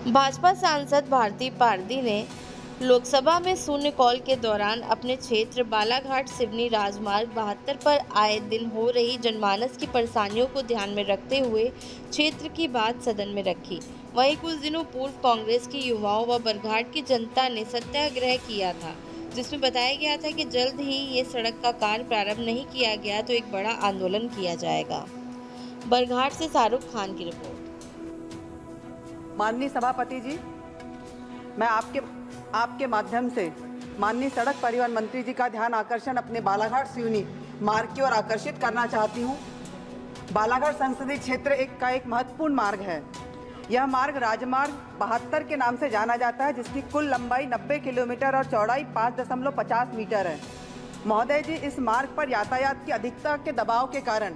भाजपा सांसद भारती पारदी ने लोकसभा में शून्य कॉल के दौरान अपने क्षेत्र बालाघाट सिवनी राजमार्ग 72 पर आए दिन हो रही जनमानस की परेशानियों को ध्यान में रखते हुए क्षेत्र की बात सदन में रखी। वहीं कुछ दिनों पूर्व कांग्रेस की युवाओं व बरघाट की जनता ने सत्याग्रह किया था, जिसमें बताया गया था कि जल्द ही ये सड़क का कार्य प्रारंभ नहीं किया गया तो एक बड़ा आंदोलन किया जाएगा। बरघाट से शाहरुख खान की रिपोर्ट। माननीय सभापति जी, मैं आपके माध्यम से माननीय सड़क परिवहन मंत्री जी का ध्यान आकर्षण अपने बालाघाट सिवनी मार्ग की ओर आकर्षित करना चाहती हूँ। बालाघाट संसदीय क्षेत्र का एक महत्वपूर्ण मार्ग है। यह मार्ग राजमार्ग 72 के नाम से जाना जाता है, जिसकी कुल लंबाई 90 किलोमीटर और चौड़ाई 5.50 मीटर है। महोदय जी, इस मार्ग पर यातायात की अधिकता के दबाव के कारण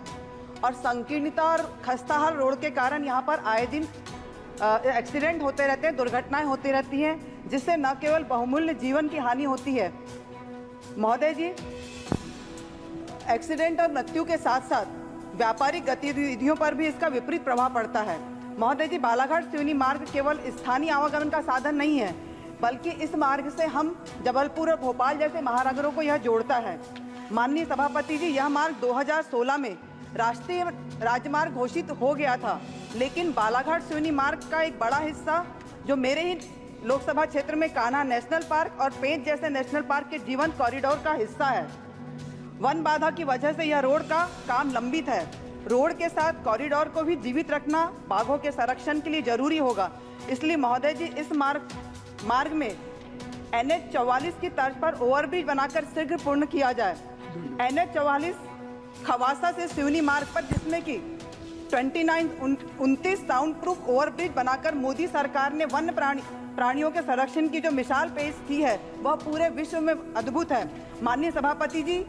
और संकीर्णता और खस्ताहाल रोड के कारण यहाँ पर आए दिन एक्सीडेंट होते रहते हैं, दुर्घटनाएं होती रहती हैं, जिससे न केवल बहुमूल्य जीवन की हानि होती है महोदय जी, एक्सीडेंट और मृत्यु के साथ साथ व्यापारिक गतिविधियों पर भी इसका विपरीत प्रभाव पड़ता है। महोदय जी, बालाघाट सिवनी मार्ग केवल स्थानीय आवागमन का साधन नहीं है, बल्कि इस मार्ग से हम जबलपुर और भोपाल जैसे महानगरों को यह जोड़ता है। माननीय सभापति जी, यह मार्ग 2016 में राष्ट्रीय राजमार्ग घोषित हो गया था, लेकिन बालाघाट सिवनी मार्ग का एक बड़ा हिस्सा जो मेरे ही लोकसभा क्षेत्र में कान्हा नेशनल पार्क और पेंच जैसे नेशनल पार्क के जीवंत कॉरिडोर का हिस्सा है। वन बाधा की वजह से यह रोड का काम लंबित है। रोड के साथ कॉरिडोर को भी जीवित रखना बाघों के संरक्षण के लिए जरूरी होगा। इसलिए महोदय जी, इस मार्ग में NH 44 की तर्ज पर ओवरब्रिज बनाकर शीघ्र पूर्ण किया जाए। NH 44 खवासा से सिवनी मार्ग पर, जिसमें कि 29 साउंड प्रूफ ओवरब्रिज बनाकर मोदी सरकार ने वन्य प्राणियों के संरक्षण की जो मिसाल पेश की है, वह पूरे विश्व में अद्भुत है। माननीय सभापति जी,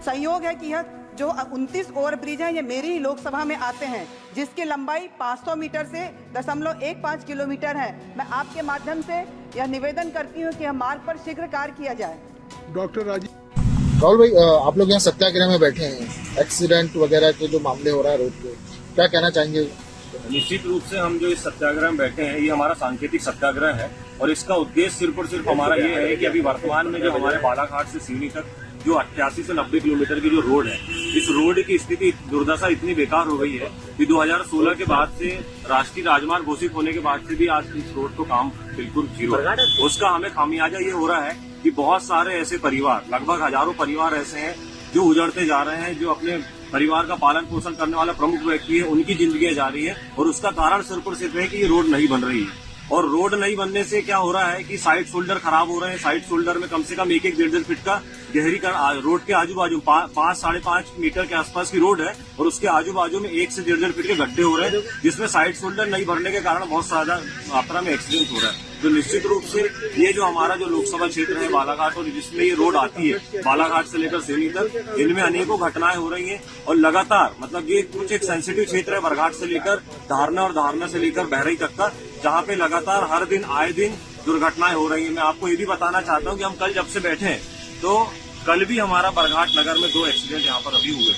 संयोग है कि यह जो 29 ओवरब्रिज हैं, ये मेरी ही लोकसभा में आते हैं, जिसकी लंबाई 500 मीटर से 0.15 किलोमीटर है। मैं आपके माध्यम से यह निवेदन करती हूँ कि यह मार्ग पर शीघ्र कार्य किया जाए। डॉक्टर राहुल भाई, आप लोग यहाँ सत्याग्रह में बैठे हैं, एक्सीडेंट वगैरह के जो मामले हो रहा है रोड पे, क्या कहना चाहेंगे? निश्चित रूप से हम जो इस सत्याग्रह में बैठे हैं, ये हमारा सांकेतिक सत्याग्रह है और इसका उद्देश्य सिर्फ और सिर्फ हमारा ये है कि अभी वर्तमान में जो हमारे बालाघाट से सिवनी तक जो 88 से 90 किलोमीटर की जो रोड है, इस रोड की स्थिति दुर्दशा इतनी बेकार हो गई है कि 2016 के बाद से राष्ट्रीय राजमार्ग घोषित होने के बाद से भी आज इस रोड को काम बिल्कुल जीरो है। उसका हमें खामियाजा ये हो रहा है कि बहुत सारे ऐसे परिवार, लगभग हजारों परिवार ऐसे हैं जो उजड़ते जा रहे हैं, जो अपने परिवार का पालन पोषण करने वाला प्रमुख व्यक्ति है, उनकी जिंदगी जा रही है और उसका कारण सिर्फ और सिर्फ है कि ये रोड नहीं बन रही है। और रोड नहीं बनने से क्या हो रहा है कि साइड शोल्डर खराब हो रहे हैं। साइड शोल्डर में कम से कम 1-1.5 फीट का गहरी रोड के आजू बाजू 5-5.5 मीटर के आसपास की रोड है और उसके आजू बाजू में 1 से 1.5 फीट के गड्ढे हो रहे हैं, जिसमें साइड शोल्डर नहीं भरने के कारण बहुत ज्यादा मात्रा में एक्सीडेंट हो रहा है। तो निश्चित रूप से ये जो हमारा जो लोकसभा क्षेत्र है बालाघाट, और जिसमें ये रोड आती है बालाघाट से लेकर सिवनी तक, इनमें अनेकों घटनाएं हो रही हैं और लगातार, मतलब ये कुछ एक सेंसिटिव क्षेत्र है बरघाट से लेकर धारना और धारना से लेकर बहराई तक का, जहाँ पे लगातार हर दिन आए दिन दुर्घटनाएं हो रही हैं। मैं आपको ये भी बताना चाहता हूँ कि हम कल जब से बैठे हैं, तो कल भी हमारा बरघाट नगर में 2 एक्सीडेंट यहाँ पर अभी हुए।